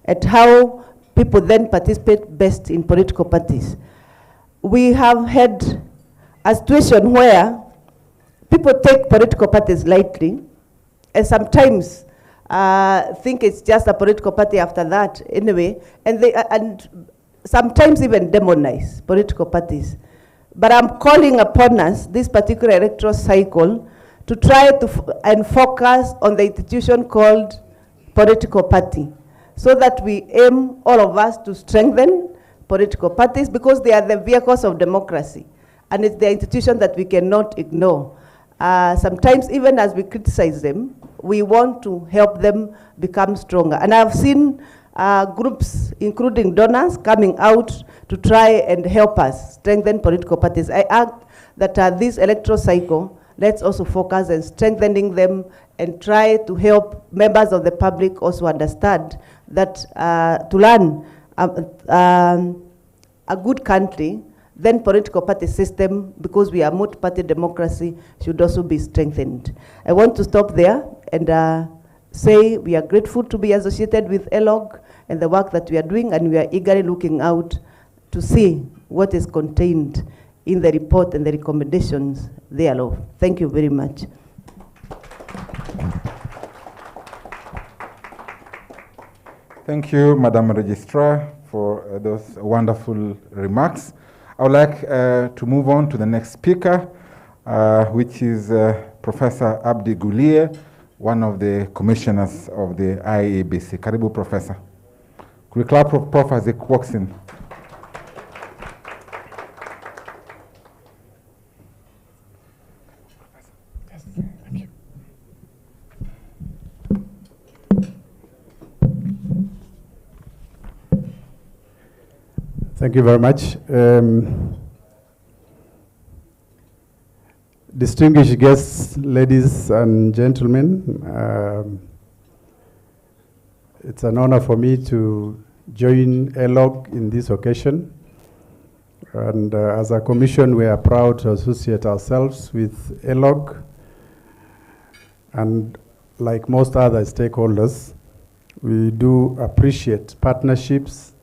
at how people then participate best in political parties. We have had a situation where people take political parties lightly, and sometimes think it's just a political party after that anyway, and sometimes even demonize political parties. But I'm calling upon us, this particular electoral cycle, to try to and focus on the institution called political party, so that we aim, all of us, to strengthen political parties, because they are the vehicles of democracy, and it's the institution that we cannot ignore. Sometimes, even as we criticize them, we want to help them become stronger. And I've seen groups, including donors, coming out to try and help us strengthen political parties. I ask that this electoral cycle, let's also focus on strengthening them and try to help members of the public also understand that to learn a good country, then political party system, because we are multi-party democracy, should also be strengthened. I want to stop there and say we are grateful to be associated with ELOG and the work that we are doing, and we are eagerly looking out to see what is contained in the report and the recommendations thereof. Thank you very much. Thank you, Madam Registrar, for those wonderful remarks. I would like to move on to the next speaker, which is Professor Abdi Gulier, one of the commissioners of the IEBC. Karibu, Professor. Could we clap for Prof as he walks in? Thank you very much. Distinguished guests, ladies and gentlemen, it's an honor for me to join ELOG in this occasion. And as a commission, we are proud to associate ourselves with ELOG. And like most other stakeholders, we do appreciate partnerships.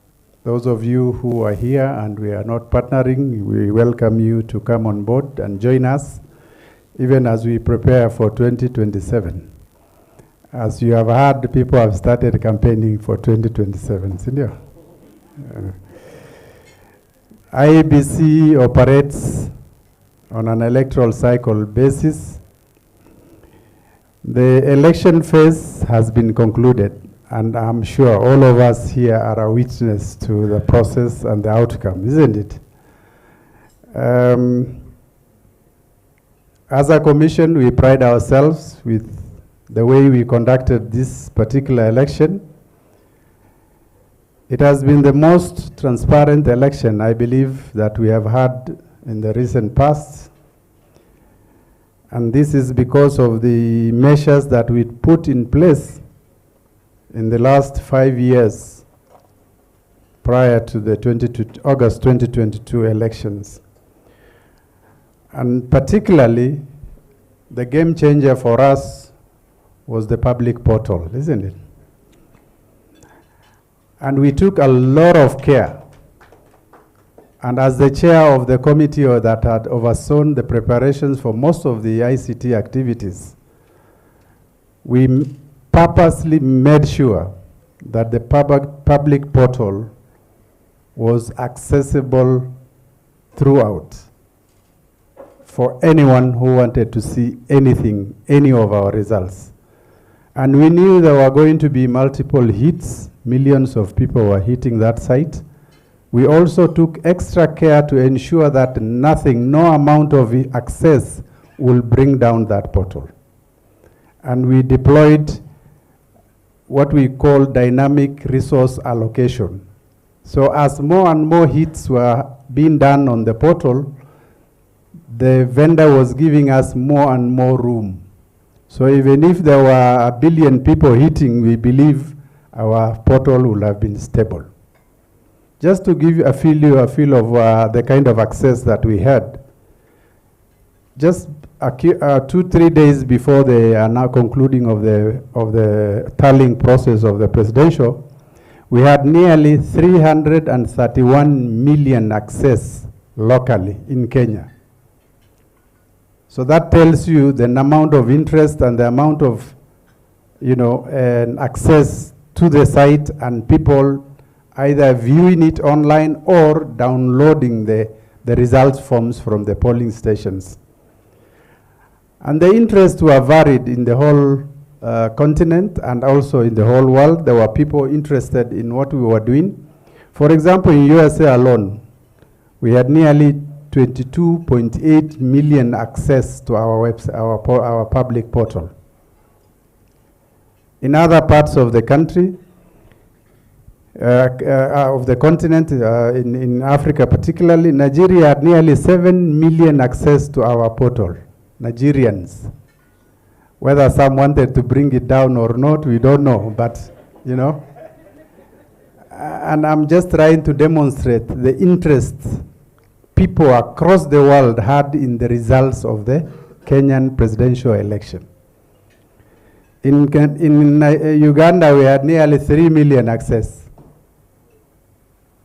Those of you who are here and we are not partnering, we welcome you to come on board and join us, even as we prepare for 2027. As you have heard, people have started campaigning for 2027. Senior. IEBC operates on an electoral cycle basis. The election phase has been concluded, and I'm sure all of us here are a witness to the process and the outcome, isn't it? As a commission, we pride ourselves with the way we conducted this particular election. It has been the most transparent election, I believe, that we have had in the recent past. And this is because of the measures that we put in place in the last 5 years prior to the August 2022 elections. And particularly, the game changer for us was the public portal, isn't it? And we took a lot of care. And as the chair of the committee that had overseen the preparations for most of the ICT activities, we purposely made sure that the public portal was accessible throughout for anyone who wanted to see anything, any of our results. And we knew there were going to be multiple hits. Millions of people were hitting that site. We also took extra care to ensure that nothing, no amount of access will bring down that portal. And we deployed what we call dynamic resource allocation. So as more and more hits were being done on the portal, the vendor was giving us more and more room. So even if there were 1 billion people hitting, we believe our portal would have been stable. Just to give you a feel of the kind of access that we had, just 2-3 days before the now concluding of the tallying process of the presidential, We had nearly 331 million access locally in Kenya. So that tells you the amount of interest and the amount of, access to the site, and people either viewing it online or downloading the results forms from the polling stations. And the interests were varied in the whole continent and also in the whole world. There were people interested in what we were doing. For example, in USA alone, we had nearly 22.8 million access to our website, our public portal. In other parts of the country, of the continent, in Africa particularly, Nigeria had nearly 7 million access to our portal, Nigerians. Whether some wanted to bring it down or not, we don't know, but, and I'm just trying to demonstrate the interest people across the world had in the results of the Kenyan presidential election. In Uganda, we had nearly 3 million access.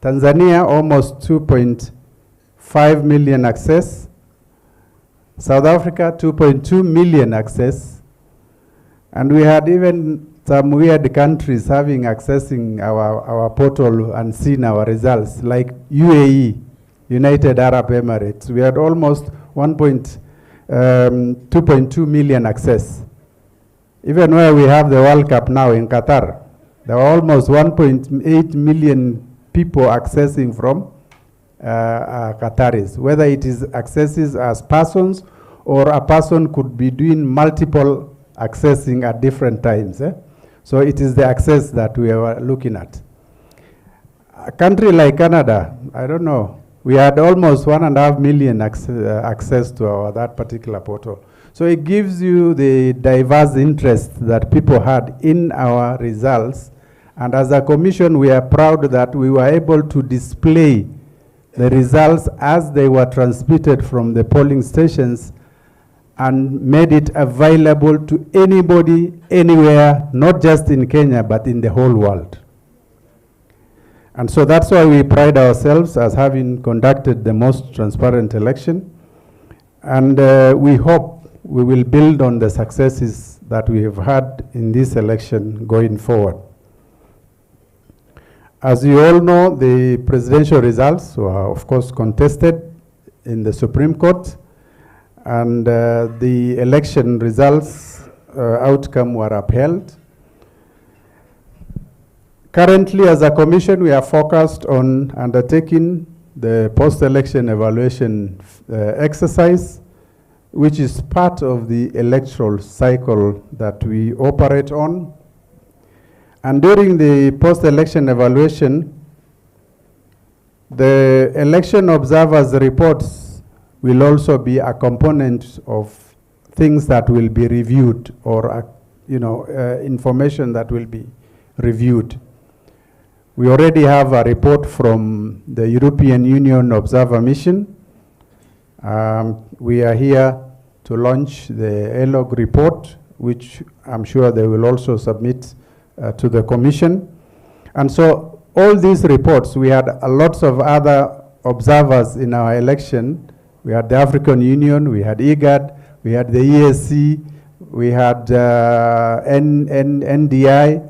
Tanzania, almost 2.5 million access. South Africa, 2.2 million access. And we had even some weird countries accessing our portal and seeing our results, like UAE, United Arab Emirates. We had almost 2.2 million access. Even where we have the World Cup now in Qatar, there are almost 1.8 million people accessing from Qataris, whether it is accesses as persons or a person could be doing multiple accessing at different times. So it is the access that we are looking at. A country like Canada, I don't know, we had almost 1.5 million access to that particular portal. So it gives you the diverse interest that people had in our results. And as a commission, we are proud that we were able to display the results as they were transmitted from the polling stations and made it available to anybody, anywhere, not just in Kenya, but in the whole world. And so that's why we pride ourselves as having conducted the most transparent election. And we hope we will build on the successes that we have had in this election going forward. As you all know, the presidential results were, of course, contested in the Supreme Court, and the election results outcome were upheld. Currently, as a commission, we are focused on undertaking the post-election evaluation exercise, which is part of the electoral cycle that we operate on. And during the post-election evaluation, the election observers' reports will also be a component of things that will be reviewed, or information that will be reviewed. We already have a report from the European Union Observer Mission. We are here to launch the ELOG report, which I'm sure they will also submit to the Commission. And so all these reports, we had lots of other observers in our election. We had the African Union, we had IGAD, we had the ESC, we had NDI,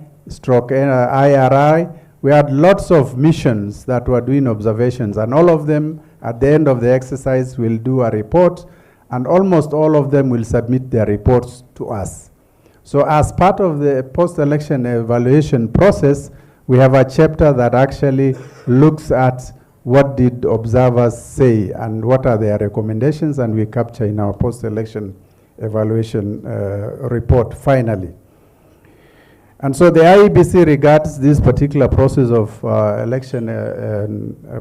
IRI. We had lots of missions that were doing observations, and all of them at the end of the exercise will do a report, and almost all of them will submit their reports to us. So as part of the post-election evaluation process, we have a chapter that actually looks at what did observers say and what are their recommendations, and we capture in our post-election evaluation report finally. And so the IEBC regards this particular process of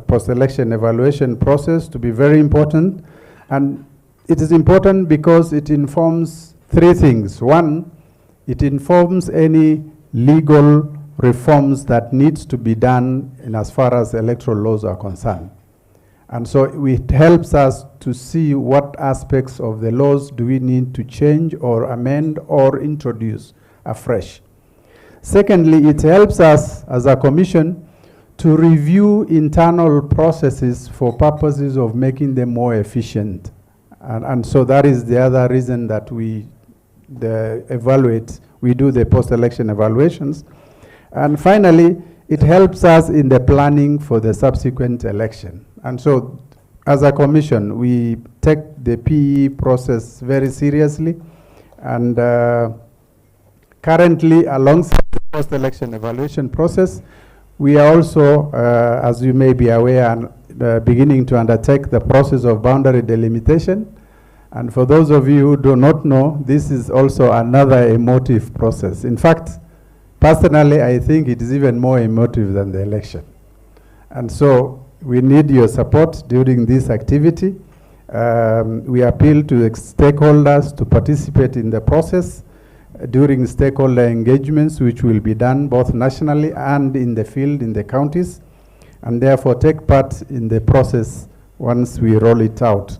post-election evaluation process to be very important. And it is important because it informs three things. One, it informs any legal reforms that needs to be done in as far as electoral laws are concerned. And so it helps us to see what aspects of the laws do we need to change or amend or introduce afresh. Secondly, it helps us as a commission to review internal processes for purposes of making them more efficient. And so that is the other reason that we do the post-election evaluations. And finally, it helps us in the planning for the subsequent election. And so as a commission, we take the PE process very seriously. And currently, alongside the post-election evaluation process, we are also, as you may be aware, beginning to undertake the process of boundary delimitation. And for those of you who do not know, this is also another emotive process. In fact, personally, I think it is even more emotive than the election. And so we need your support during this activity. We appeal to the stakeholders to participate in the process during stakeholder engagements, which will be done both nationally and in the field in the counties, and therefore take part in the process once we roll it out.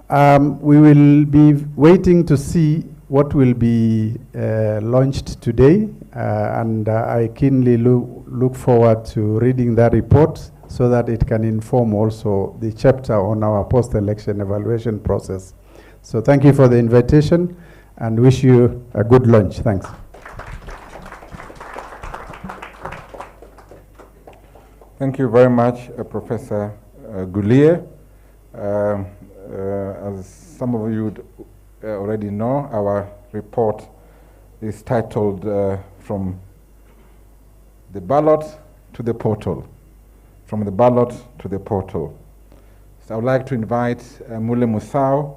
We will be waiting to see what will be launched today, and I keenly look forward to reading that report so that it can inform also the chapter on our post-election evaluation process. So thank you for the invitation and wish you a good lunch. Thanks. Thank you very much, Professor Gulier. As some of you already know, our report is titled From the Ballot to the Portal. From the Ballot to the Portal. So I would like to invite Mule Musau,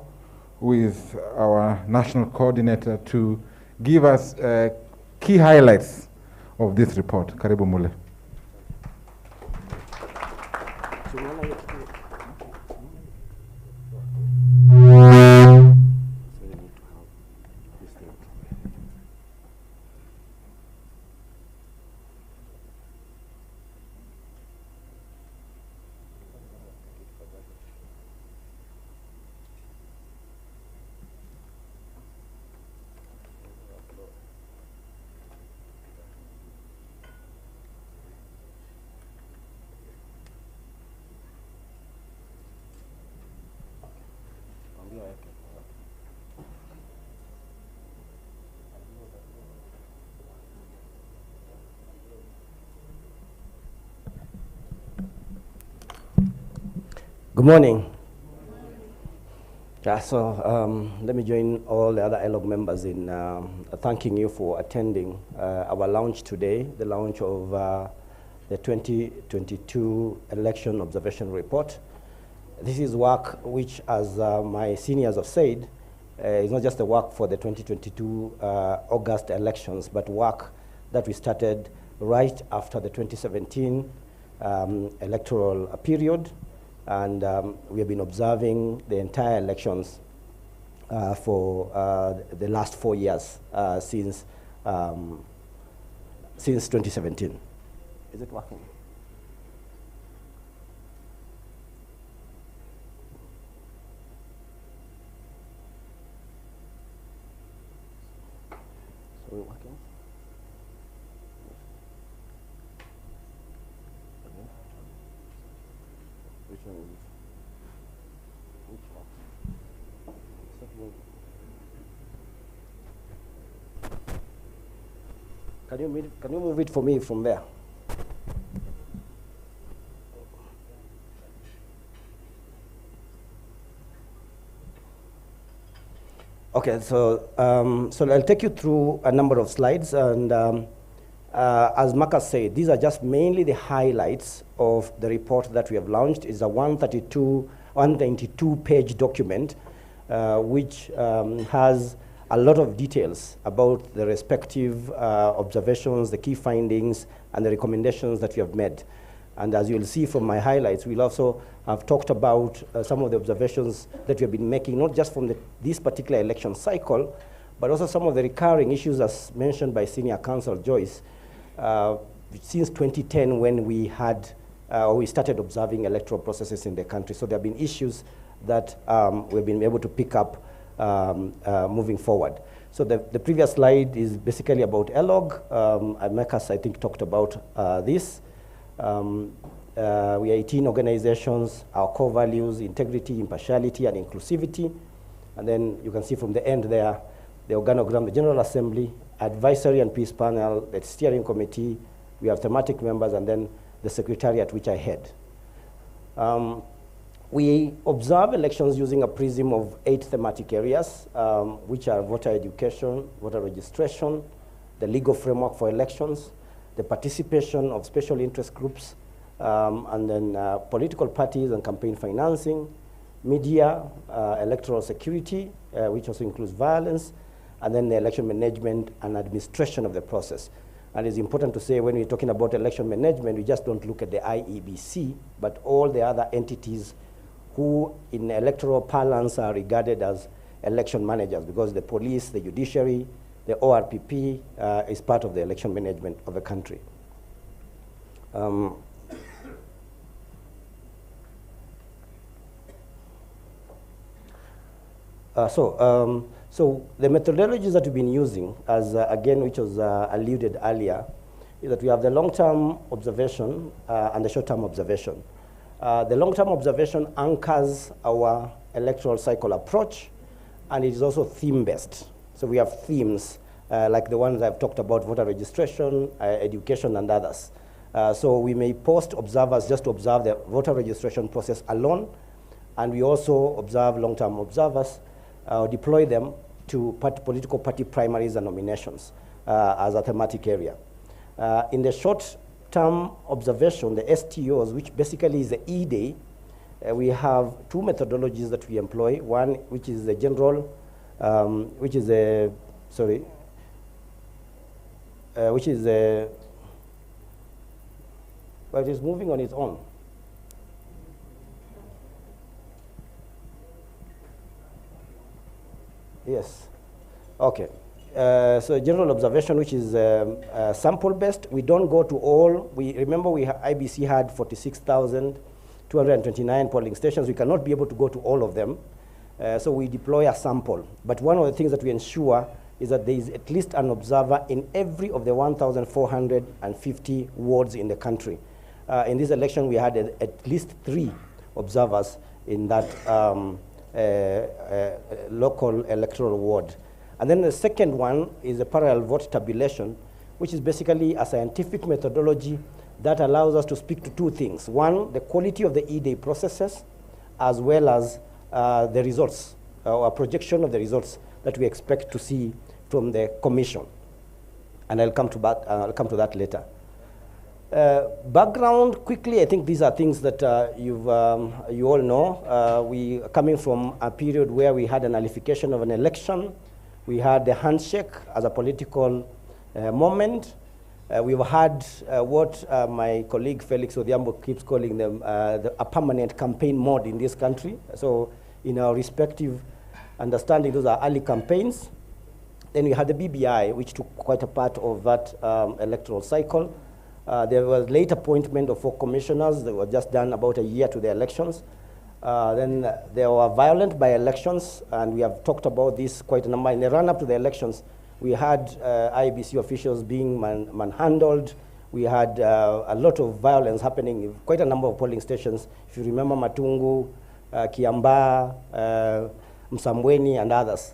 who is our national coordinator, to give us key highlights of this report. Karibu Mule. Good morning. Yeah, so let me join all the other ELOG members in thanking you for attending our launch today, the launch of the 2022 Election Observation Report. This is work which, as my seniors have said, is not just the work for the 2022 August elections, but work that we started right after the 2017 electoral period. And we have been observing the entire elections for the last 4 years since 2017. Is it working? So we're working? Which one is it? Which one? Stop moving. Can you move it for me from there? Okay, so I'll take you through a number of slides, and as Marcus said, these are just mainly the highlights of the report that we have launched. It's a 192-page document, which has a lot of details about the respective observations, the key findings, and the recommendations that we have made. And as you'll see from my highlights, we'll also have talked about some of the observations that we have been making, not just from this particular election cycle, but also some of the recurring issues as mentioned by Senior Counsel Joyce, since 2010 when we had, we started observing electoral processes in the country. So there have been issues that we've been able to pick up moving forward. So the previous slide is basically about ELOG. Marcus, I think, talked about this. We are 18 organizations. Our core values: integrity, impartiality, and inclusivity. And then you can see from the end there, the organogram, the General Assembly, Advisory and Peace Panel, the Steering Committee. We have thematic members, and then the Secretariat, which I head. We observe elections using a prism of 8 thematic areas, which are voter education, voter registration, the legal framework for elections, the participation of special interest groups, and then political parties and campaign financing, media, electoral security, which also includes violence, and then the election management and administration of the process. And it's important to say, when we're talking about election management, we just don't look at the IEBC, but all the other entities who in electoral parlance are regarded as election managers, because the police, the judiciary, the ORPP is part of the election management of the country. So the methodologies that we've been using, as again, which was alluded earlier, is that we have the long-term observation and the short-term observation. The long-term observation anchors our electoral cycle approach, and it is also theme-based. So we have themes, like the ones I've talked about: voter registration, education, and others. So we may post observers just to observe the voter registration process alone, and we also observe long-term observers, deploy them to political party primaries and nominations as a thematic area. In the short-term observation, the STOs, which basically is the E-Day, we have 2 methodologies that we employ. One, which is the general, which is a, well, it is moving on its own. Yes. Okay. So general observation, which is sample-based. We don't go to all. We remember IBC had 46,229 polling stations. We cannot be able to go to all of them. So we deploy a sample. But one of the things that we ensure is that there is at least an observer in every of the 1,450 wards in the country. In this election, we had at least 3 observers in that local electoral ward. And then the second one is a parallel vote tabulation, which is basically a scientific methodology that allows us to speak to 2 things. One, the quality of the E-Day processes, as well as the results, or a projection of the results that we expect to see from the commission. And I'll come to that later. Background, quickly, I think these are things that you all know. We are coming from a period where we had a nullification of an election. We had the handshake as a political moment. We've had what my colleague Felix Odhiambo keeps calling them a permanent campaign mode in this country. So in our respective understanding, those are early campaigns. Then we had the BBI, which took quite a part of that electoral cycle. There was late appointment of 4 commissioners that were just done about a year to the elections. Then there were violent by-elections, and we have talked about this quite a number. In the run-up to the elections, we had IBC officials being manhandled. We had a lot of violence happening in quite a number of polling stations. If you remember Matungu, Kiambaa, Msambweni, and others.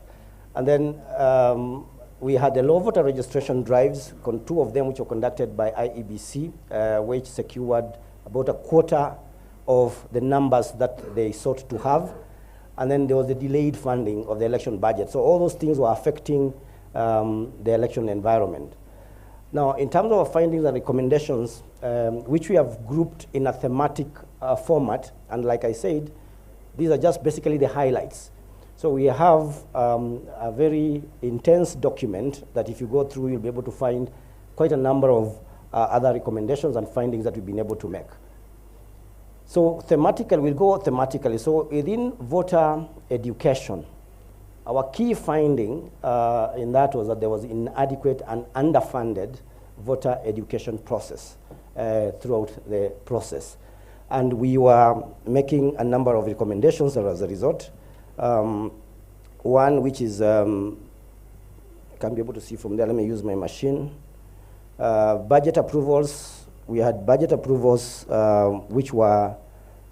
And then we had the low voter registration drives, 2 of them which were conducted by IEBC, which secured about a quarter of the numbers that they sought to have. And then there was the delayed funding of the election budget. So all those things were affecting the election environment. Now, in terms of our findings and recommendations, which we have grouped in a thematic format, and like I said, these are just basically the highlights. So we have a very intense document that if you go through, you'll be able to find quite a number of other recommendations and findings that we've been able to make. So thematically, we'll go thematically. So within voter education, our key finding in that was that there was inadequate and underfunded voter education process throughout the process. And we were making a number of recommendations as a result. One, which is can be able to see from there. Let me use my machine. Budget approvals. We had budget approvals which were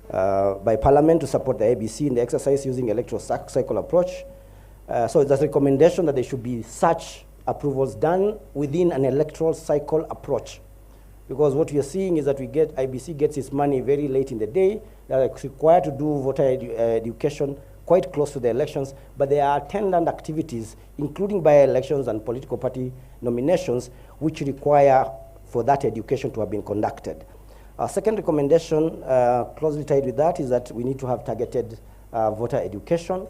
by Parliament to support the ABC in the exercise using electoral cycle approach. So there's a recommendation that there should be such approvals done within an electoral cycle approach. Because what we are seeing is that IBC gets its money very late in the day. They are required to do voter education quite close to the elections, but there are attendant activities, including by-elections and political party nominations, which require for that education to have been conducted. Our second recommendation, closely tied with that, is that we need to have targeted voter education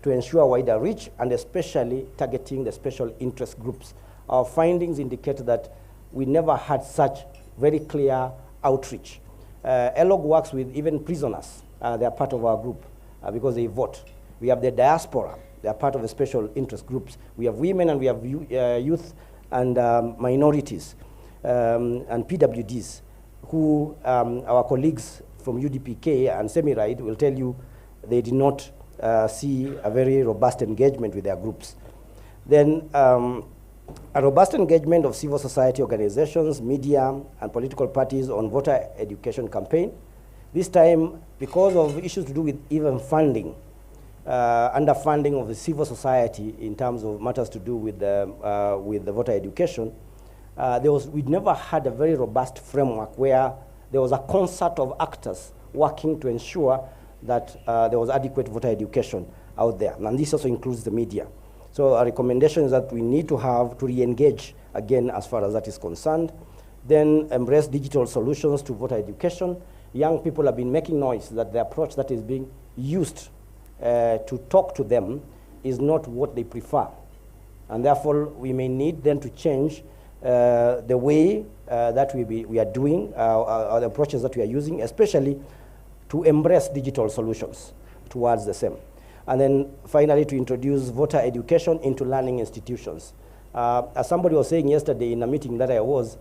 to ensure wider reach, and especially targeting the special interest groups. Our findings indicate that we never had such very clear outreach. ELOG works with even prisoners. They are part of our group because they vote. We have the diaspora. They are part of the special interest groups. We have women and we have youth and minorities and PWDs, who our colleagues from UDPK and Semi-Ride will tell you they did not see a very robust engagement with their groups. Then a robust engagement of civil society organizations, media, and political parties on voter education campaign. This time, because of issues to do with even funding, underfunding of the civil society in terms of matters to do with the voter education, we never had a very robust framework where there was a concert of actors working to ensure that there was adequate voter education out there. And this also includes the media. So our recommendation is that we need to re-engage again as far as that is concerned. Then embrace digital solutions to voter education. Young people have been making noise that the approach that is being used to talk to them is not what they prefer. And therefore, we may need them to change the way that we are doing, the approaches that we are using, especially to embrace digital solutions towards the same. And then finally, to introduce voter education into learning institutions. As somebody was saying yesterday in a meeting that I was,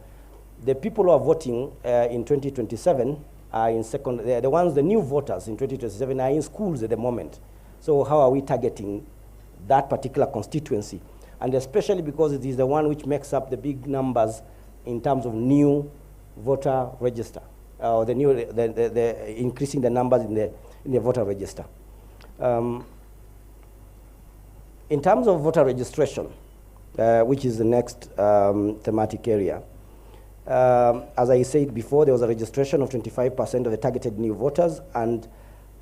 the people who are voting in 2027 are in the new voters in 2027 are in schools at the moment. So how are we targeting that particular constituency? And especially because it is the one which makes up the big numbers in terms of new voter register, or the increasing the numbers in the voter register. In terms of voter registration, which is the next thematic area, as I said before, there was a registration of 25% of the targeted new voters, and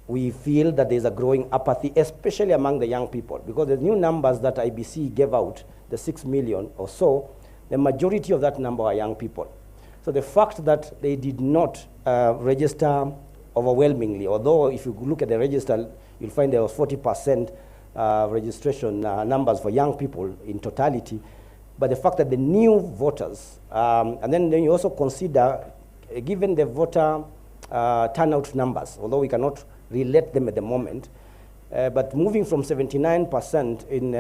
we feel that there's a growing apathy, especially among the young people, because the new numbers that IBC gave out, the 6 million or so, the majority of that number are young people. So the fact that they did not register overwhelmingly, although if you look at the register, you'll find there was 40% registration numbers for young people in totality, but the fact that the new voters, and then you also consider, given the voter turnout numbers, although we cannot relate them at the moment, but moving from 79% in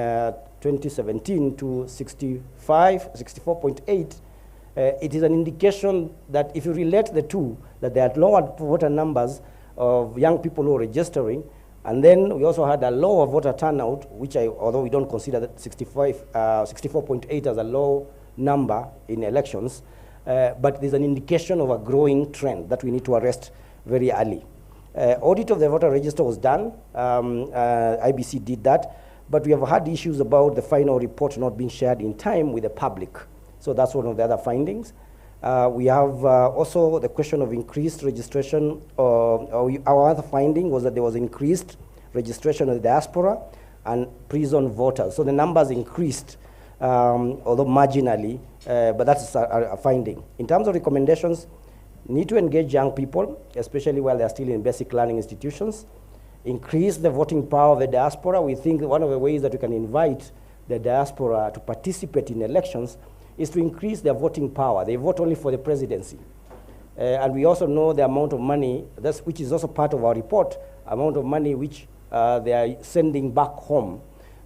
2017 to 64.8, it is an indication that if you relate the two, that there are lower voter numbers of young people who are registering, and then we also had a lower voter turnout, which although we don't consider that 64.8 as a low number in elections, but there's an indication of a growing trend that we need to arrest very early. Audit of the voter register was done. IBC did that, but we have had issues about the final report not being shared in time with the public. So that's one of the other findings. We have also the question of increased registration. Our other finding was that there was increased registration of the diaspora and prison voters. So the numbers increased, although marginally, but that's a finding. In terms of recommendations, need to engage young people, especially while they're still in basic learning institutions. Increase the voting power of the diaspora. We think one of the ways that we can invite the diaspora to participate in elections is to increase their voting power. They vote only for the presidency. And we also know the amount of money, which is also part of our report, amount of money which they are sending back home.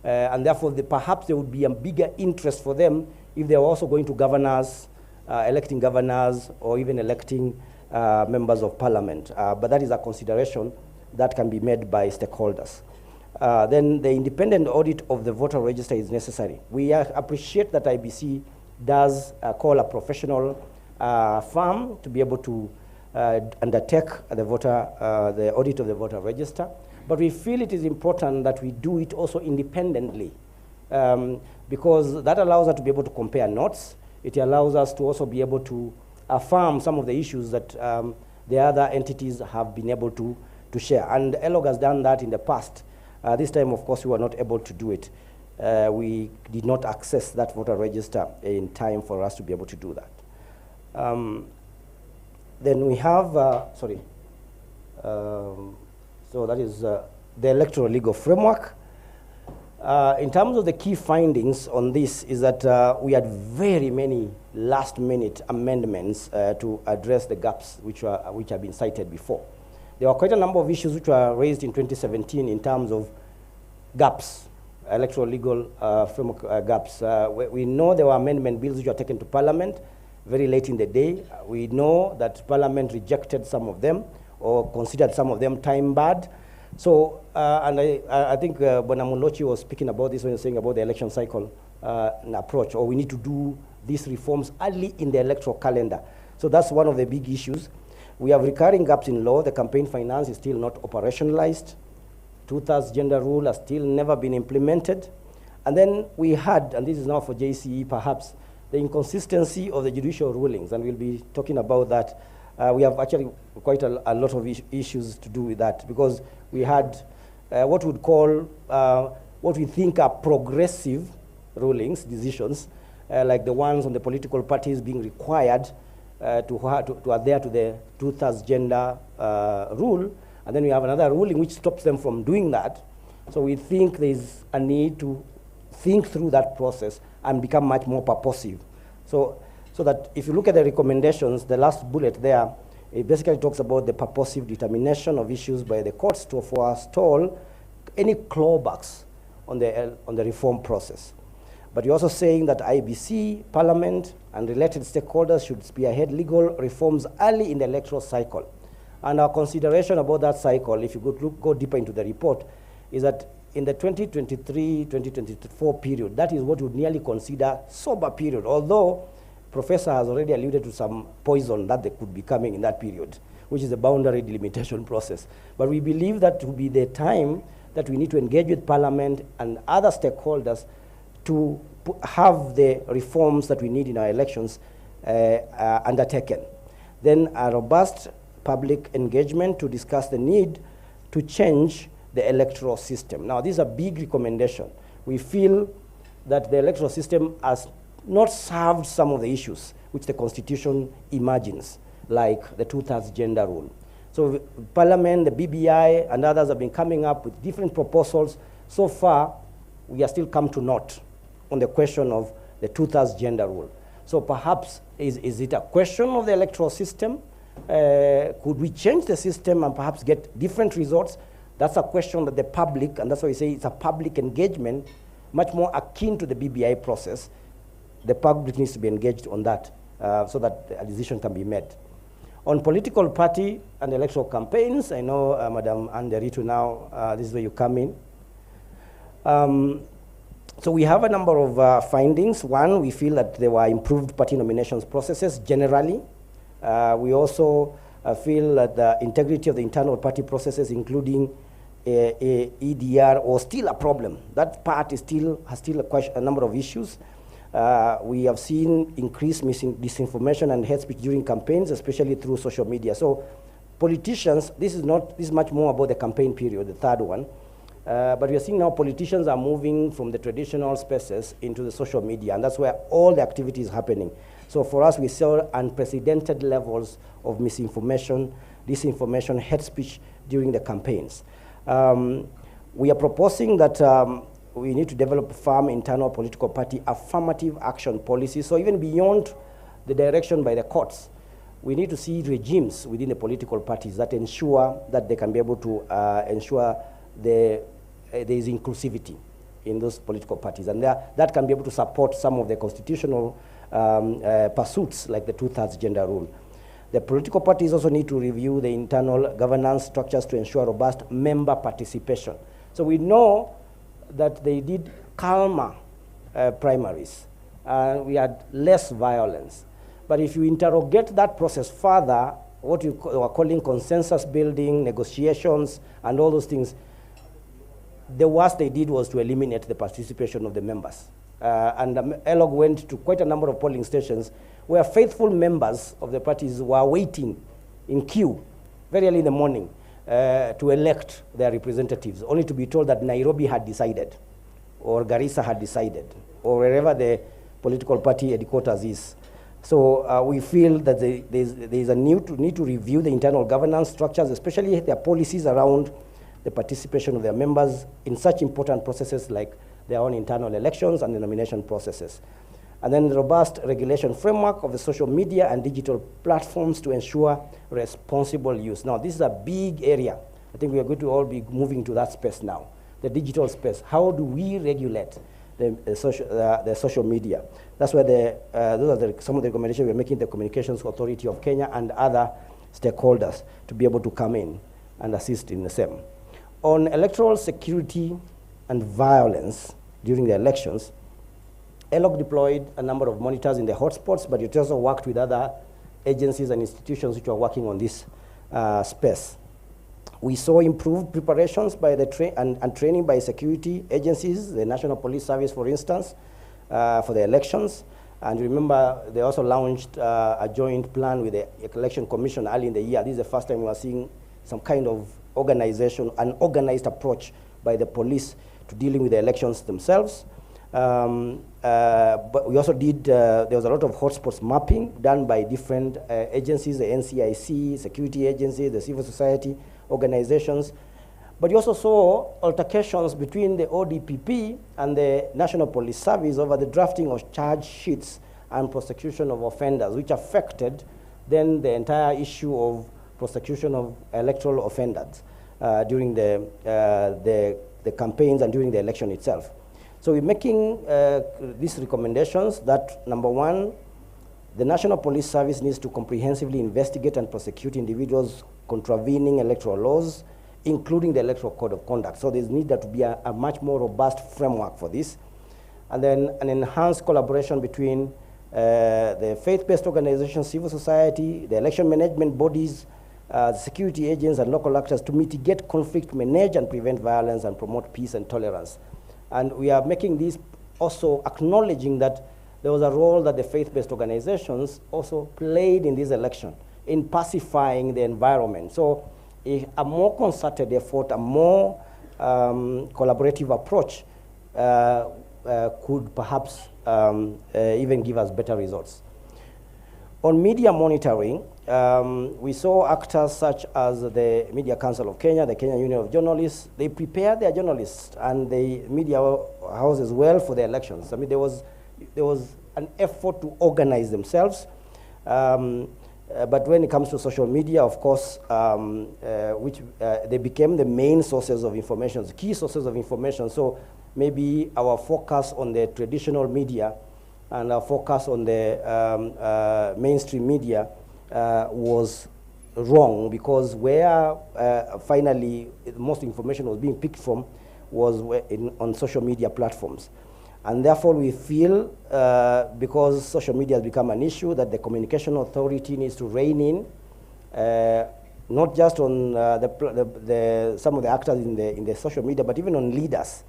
And therefore, perhaps there would be a bigger interest for them if they are also going to governors, electing governors, or even electing members of parliament. But that is a consideration that can be made by stakeholders. then the independent audit of the voter register is necessary. We appreciate that IBC does call a professional firm to be able to undertake the audit of the voter register, but we feel it is important that we do it also independently, because that allows us to be able to compare notes. It allows us to also be able to affirm some of the issues that the other entities have been able to share. And ELOG has done that in the past. This time, of course, we were not able to do it. We did not access that voter register in time for us to be able to do that. Then we have, so that is the electoral legal framework. In terms of the key findings on this is that we had very many last-minute amendments to address the gaps which have been cited before. There were quite a number of issues which were raised in 2017 in terms of gaps, electoral legal framework gaps. We know there were amendment bills which were taken to Parliament very late in the day. We know that Parliament rejected some of them or considered some of them time-barred. So, and I think Bonamulochi was speaking about this when he was saying about the election cycle approach, or we need to do these reforms early in the electoral calendar. So that's one of the big issues. We have recurring gaps in law. The campaign finance is still not operationalized. Two-thirds gender rule has still never been implemented. And then we had, and this is now for JCE perhaps, the inconsistency of the judicial rulings, and we'll be talking about that. We have actually quite a lot of issues to do with that, because we had what we'd call, what we think are progressive rulings, decisions, like the ones on the political parties being required to adhere to the two-thirds gender rule, and then we have another ruling which stops them from doing that. So we think there's a need to think through that process and become much more purposive. So that if you look at the recommendations, the last bullet there, it basically talks about the purposive determination of issues by the courts to forestall any clawbacks on the reform process. But you're also saying that IBC, Parliament, and related stakeholders should spearhead legal reforms early in the electoral cycle. And our consideration about that cycle, if you go deeper into the report, is that in the 2023-2024 period, that is what we would nearly consider sober period, although Professor has already alluded to some poison that they could be coming in that period, which is the boundary delimitation process. But we believe that will be the time that we need to engage with Parliament and other stakeholders to have the reforms that we need in our elections undertaken. Then a robust public engagement to discuss the need to change the electoral system. Now, this is a big recommendation. We feel that the electoral system has not served some of the issues which the Constitution imagines, like the two-thirds gender rule. So Parliament, the BBI, and others have been coming up with different proposals. So far, we are still come to naught on the question of the two-thirds gender rule. So perhaps, is it a question of the electoral system? Could we change the system and perhaps get different results? That's a question that the public, and that's why we say it's a public engagement, much more akin to the BBI process. The public needs to be engaged on that so that a decision can be made. On political party and electoral campaigns, I know Madam Anderito now, this is where you come in. So we have a number of findings. One, we feel that there were improved party nominations processes generally. We also feel that the integrity of the internal party processes, including EDR, was still a problem. That part is has still a number of issues. We have seen increased disinformation and hate speech during campaigns, especially through social media. So politicians, this is much more about the campaign period, the third one. But we are seeing now politicians are moving from the traditional spaces into the social media, and that's where all the activity is happening. So for us, we saw unprecedented levels of misinformation, disinformation, hate speech during the campaigns. We are proposing that we need to develop firm internal political party affirmative action policies. So even beyond the direction by the courts, we need to see regimes within the political parties that ensure that they can be able to ensure there is inclusivity in those political parties. And that can be able to support some of the constitutional pursuits like the two-thirds gender rule. The political parties also need to review the internal governance structures to ensure robust member participation. So we know that they did calmer primaries, and we had less violence. But if you interrogate that process further, what you are calling consensus building, negotiations, and all those things, the worst they did was to eliminate the participation of the members. And ELOG went to quite a number of polling stations where faithful members of the parties were waiting in queue very early in the morning to elect their representatives, only to be told that Nairobi had decided, or Garissa had decided, or wherever the political party headquarters is. So we feel that there's a need to review the internal governance structures, especially their policies around the participation of their members in such important processes like their own internal elections and the nomination processes. And then the robust regulation framework of the social media and digital platforms to ensure responsible use. Now, this is a big area. I think we are going to all be moving to that space now, the digital space. How do we regulate the social media? That's where those are some of the recommendations we're making the Communications Authority of Kenya and other stakeholders to be able to come in and assist in the same. On electoral security and violence during the elections, ELOG deployed a number of monitors in the hotspots, but it also worked with other agencies and institutions which are working on this space. We saw improved preparations by the and training by security agencies, the National Police Service, for instance, for the elections. And remember, they also launched a joint plan with the Election Commission early in the year. This is the first time we are seeing some kind of organization, an organized approach by the police to dealing with the elections themselves. But we also did, there was a lot of hotspots mapping done by different agencies, the NCIC, security agencies, the civil society organizations. But you also saw altercations between the ODPP and the National Police Service over the drafting of charge sheets and prosecution of offenders, which affected then the entire issue of prosecution of electoral offenders during the campaigns and during the election itself. So we're making these recommendations that, number one, the National Police Service needs to comprehensively investigate and prosecute individuals contravening electoral laws, including the Electoral Code of Conduct. So there's need to be a much more robust framework for this. And then an enhanced collaboration between the faith-based organizations, civil society, the election management bodies, security agents and local actors to mitigate conflict, manage and prevent violence, and promote peace and tolerance. And we are making this also acknowledging that there was a role that the faith-based organizations also played in this election in pacifying the environment. So a more concerted effort, a more collaborative approach could perhaps even give us better results. On media monitoring, we saw actors such as the Media Council of Kenya, the Kenya Union of Journalists. They prepared their journalists and the media house as well for the elections. I mean, there was an effort to organize themselves. But when it comes to social media, of course, they became the main sources of information, the key sources of information. So maybe our focus on the traditional media and our focus on the mainstream media was wrong, because where finally most information was being picked from was on social media platforms. And therefore we feel, because social media has become an issue, that the Communication Authority needs to rein in, not just on some of the actors in the social media, but even on leaders,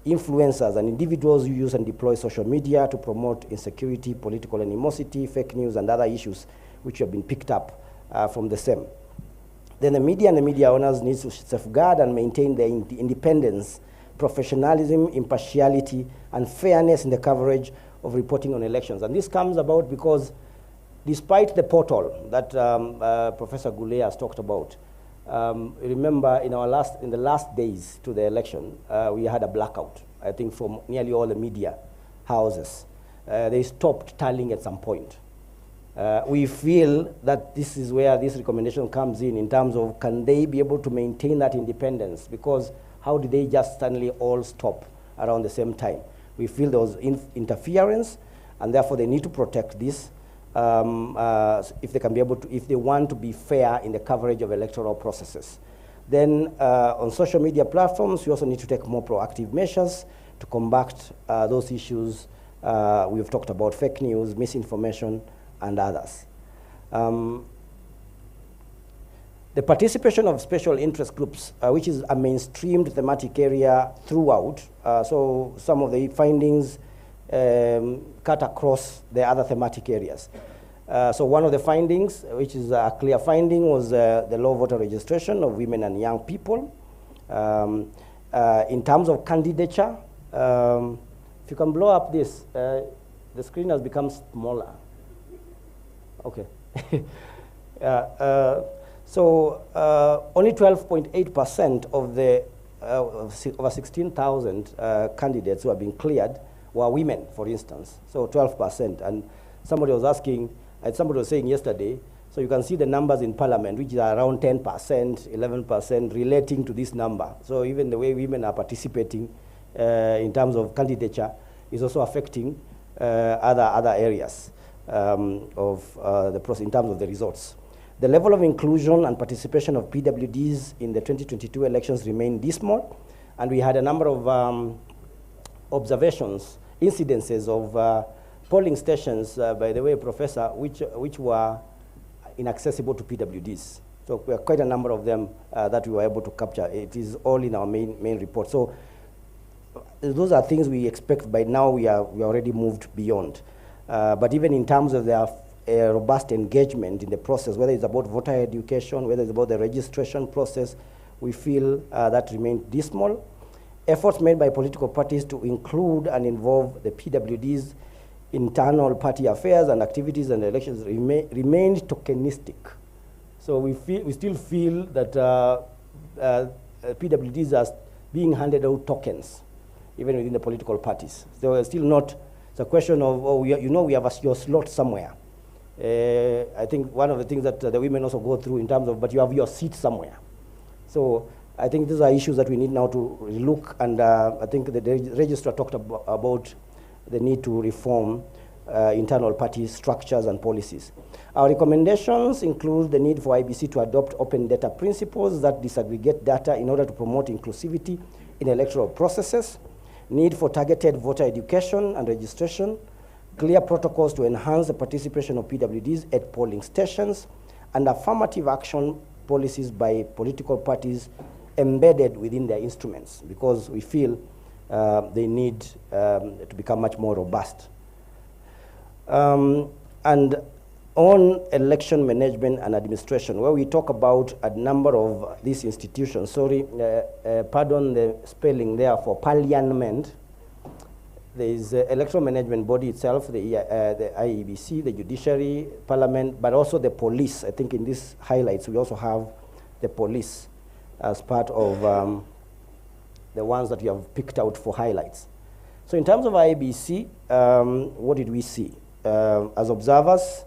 influencers and individuals who use and deploy social media to promote insecurity, political animosity, fake news, and other issues which have been picked up from the same. Then the media and the media owners need to safeguard and maintain their independence, professionalism, impartiality, and fairness in the coverage of reporting on elections. And this comes about because despite the portal that Professor Goulet has talked about, remember in the last days to the election, we had a blackout, I think, from nearly all the media houses. They stopped tallying at some point. We feel that this is where this recommendation comes in terms of, can they be able to maintain that independence? Because how did they just suddenly all stop around the same time? We feel there was interference, and therefore they need to protect this if they can be able to, if they want to be fair in the coverage of electoral processes. Then on social media platforms, we also need to take more proactive measures to combat those issues. We've talked about fake news, misinformation, and others. The participation of special interest groups, which is a mainstreamed thematic area throughout. So some of the findings cut across the other thematic areas. So one of the findings, which is a clear finding, was the low voter registration of women and young people. In terms of candidature, if you can blow up this, the screen has become smaller. Okay. So only 12.8% of the over 16,000 candidates who have been cleared were women, for instance. So 12%. And somebody was asking, and somebody was saying yesterday, so you can see the numbers in parliament, which are around 10%, 11%, relating to this number. So even the way women are participating in terms of candidature is also affecting other areas of the process in terms of the results. The level of inclusion and participation of PWDs in the 2022 elections remained dismal, and we had a number of observations, incidences of polling stations, by the way, Professor, which were inaccessible to PWDs. So we have quite a number of them that we were able to capture. It is all in our main report. So those are things we expect. By now we already moved beyond. But even in terms of their robust engagement in the process, whether it's about voter education, whether it's about the registration process, we feel that remained dismal. Efforts made by political parties to include and involve the PWDs internal party affairs and activities and elections remained tokenistic. So we still feel that PWDs are being handed out tokens, even within the political parties. So it's still not, it's a question of, oh, we have your slot somewhere. I think one of the things that the women also go through in terms of, but you have your seat somewhere. So I think these are issues that we need now to look, and I think the registrar talked about the need to reform internal party structures and policies. Our recommendations include the need for IBC to adopt open data principles that disaggregate data in order to promote inclusivity in electoral processes, need for targeted voter education and registration, clear protocols to enhance the participation of PWDs at polling stations, and affirmative action policies by political parties embedded within their instruments, because we feel they need to become much more robust. And on election management and administration, where we talk about a number of these institutions, sorry, pardon the spelling there for parliament. There is the electoral management body itself, the IEBC, the judiciary, parliament, but also the police. I think in these highlights, we also have the police as part of the ones that we have picked out for highlights. So in terms of IEBC, what did we see? As observers,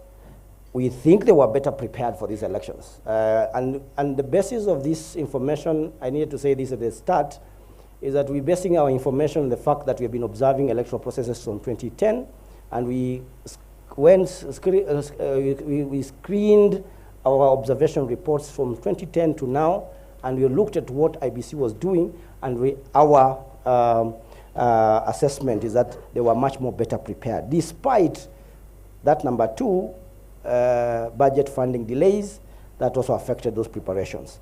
we think they were better prepared for these elections. And the basis of this information, I needed to say this at the start, is that we're basing our information on the fact that we have been observing electoral processes from 2010, and we screened our observation reports from 2010 to now, and we looked at what IBC was doing, and our assessment is that they were much more better prepared, despite that number two, budget funding delays that also affected those preparations.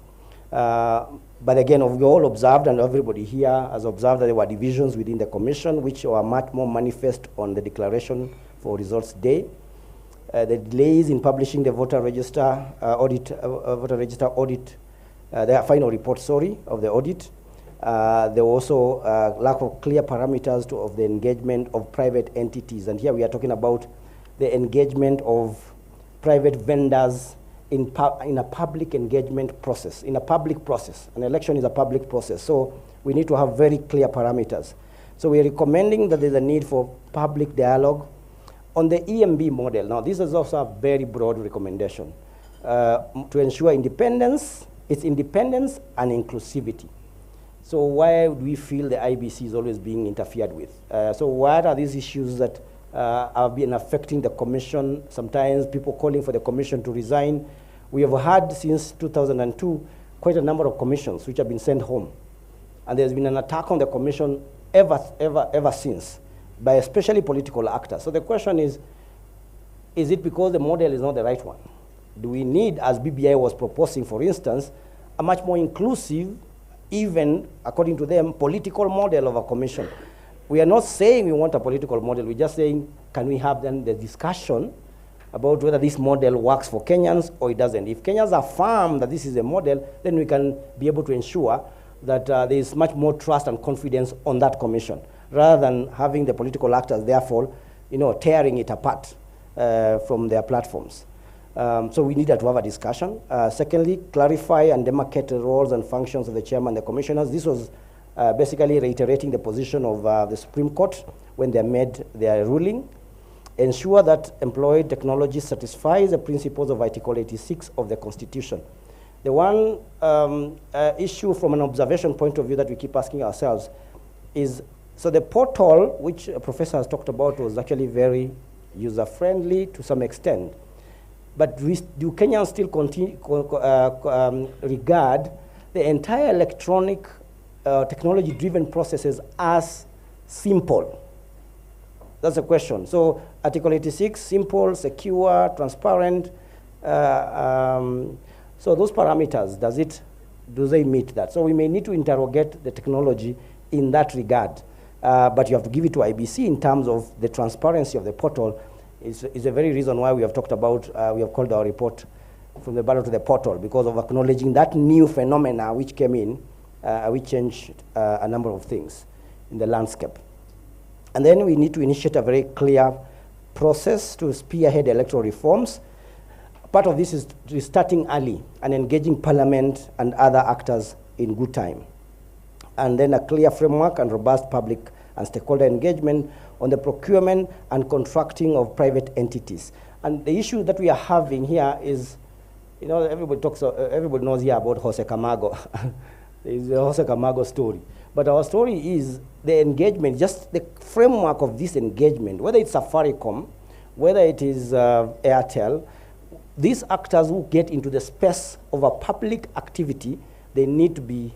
But again, we all observed, and everybody here has observed, that there were divisions within the commission, which were much more manifest on the declaration for results day. The delays in publishing the voter register audit, their final report, sorry, of the audit. There was also lack of clear parameters of the engagement of private entities. And here we are talking about the engagement of private vendors in a public engagement process, in a public process. An election is a public process, so we need to have very clear parameters. So we're recommending that there's a need for public dialogue on the EMB model. Now, this is also a very broad recommendation to ensure independence, its independence and inclusivity. So why do we feel the IBC is always being interfered with? So what are these issues that have been affecting the commission? Sometimes people calling for the commission to resign. We have had since 2002 quite a number of commissions which have been sent home. And there's been an attack on the commission ever since, by especially political actors. So the question is it because the model is not the right one? Do we need, as BBI was proposing, for instance, a much more inclusive, even, according to them, political model of a commission? We are not saying we want a political model. We're just saying, can we have then the discussion about whether this model works for Kenyans or it doesn't? If Kenyans affirm that this is a model, then we can be able to ensure that there is much more trust and confidence on that commission, rather than having the political actors, therefore, tearing it apart from their platforms. So we needed to have a discussion. Secondly, clarify and demarcate the roles and functions of the chairman and the commissioners. This was basically reiterating the position of the Supreme Court when they made their ruling. Ensure that employed technology satisfies the principles of Article 86 of the Constitution. The one issue from an observation point of view that we keep asking ourselves is, so the portal, which a professor has talked about, was actually very user-friendly to some extent. But do Kenyans still regard the entire electronic technology-driven processes as simple? That's the question. So Article 86, simple, secure, transparent. So those parameters, do they meet that? So we may need to interrogate the technology in that regard. But you have to give it to IBC in terms of the transparency of the portal. Is a very reason why we have talked about, we have called our report From the Ballot to the Portal, because of acknowledging that new phenomena which came in, which changed a number of things in the landscape. And then we need to initiate a very clear process to spearhead electoral reforms. Part of this is starting early and engaging Parliament and other actors in good time. And then a clear framework and robust public and stakeholder engagement on the procurement and contracting of private entities. And the issue that we are having here is, everybody knows here about Jose Camargo. There is a Jose Camargo story. But our story is the engagement, just the framework of this engagement, whether it's Safaricom, whether it is Airtel, these actors who get into the space of a public activity, they need to be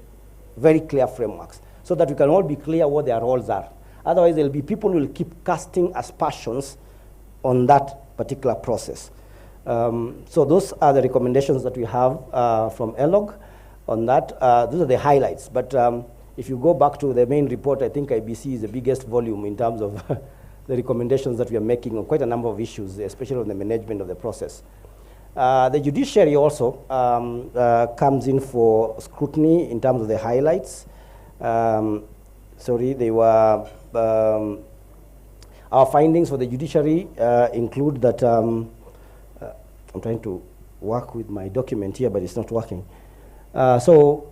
very clear frameworks so that we can all be clear what their roles are. Otherwise, there will be people who will keep casting aspersions on that particular process. So those are the recommendations that we have from ELOG on that. Those are the highlights. But if you go back to the main report, I think IBC is the biggest volume in terms of the recommendations that we are making on quite a number of issues, especially on the management of the process. The judiciary also comes in for scrutiny in terms of the highlights. They were, our findings for the judiciary include that, I'm trying to work with my document here, but it's not working. So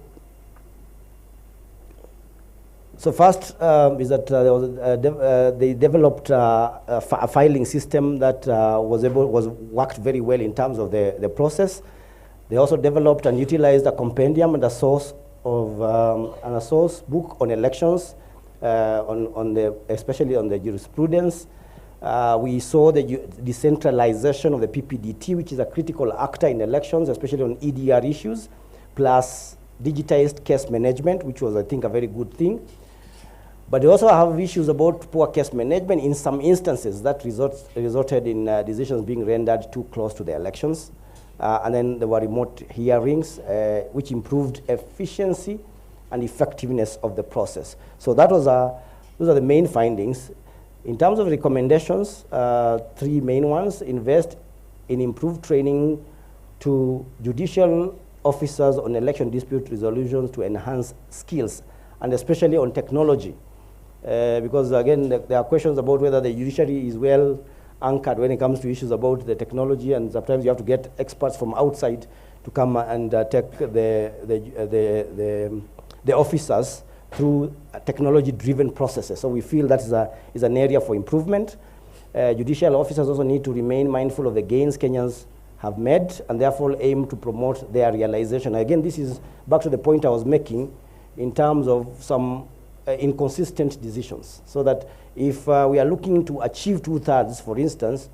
first is that they developed a filing system that worked very well in terms of the process. They also developed and utilized a compendium and a source book on elections, especially on the jurisprudence. We saw the decentralization of the PPDT, which is a critical actor in elections, especially on EDR issues, plus digitized case management, which was, I think, a very good thing. But they also have issues about poor case management in some instances that resulted in decisions being rendered too close to the elections. And then there were remote hearings, which improved efficiency and effectiveness of the process. So that was those are the main findings. In terms of recommendations, three main ones: invest in improved training to judicial officers on election dispute resolutions to enhance skills, and especially on technology. Because again, there are questions about whether the judiciary is well anchored when it comes to issues about the technology, and sometimes you have to get experts from outside to come and take the officers through technology-driven processes. So we feel that is an area for improvement. Judicial officers also need to remain mindful of the gains Kenyans have made, and therefore aim to promote their realization. Again, this is back to the point I was making in terms of some inconsistent decisions. So that if we are looking to achieve 2/3, for instance,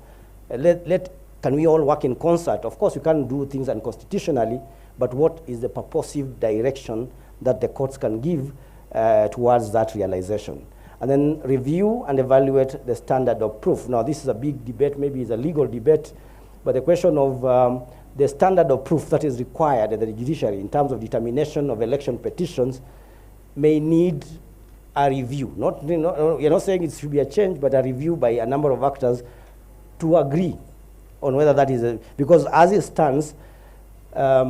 let can we all work in concert? Of course, you can't do things unconstitutionally, but what is the purposive direction that the courts can give towards that realization? And then review and evaluate the standard of proof. Now, this is a big debate, maybe it's a legal debate, but the question of the standard of proof that is required at the judiciary in terms of determination of election petitions may need a review. You're not saying it should be a change, but a review by a number of actors to agree on whether that is because as it stands, our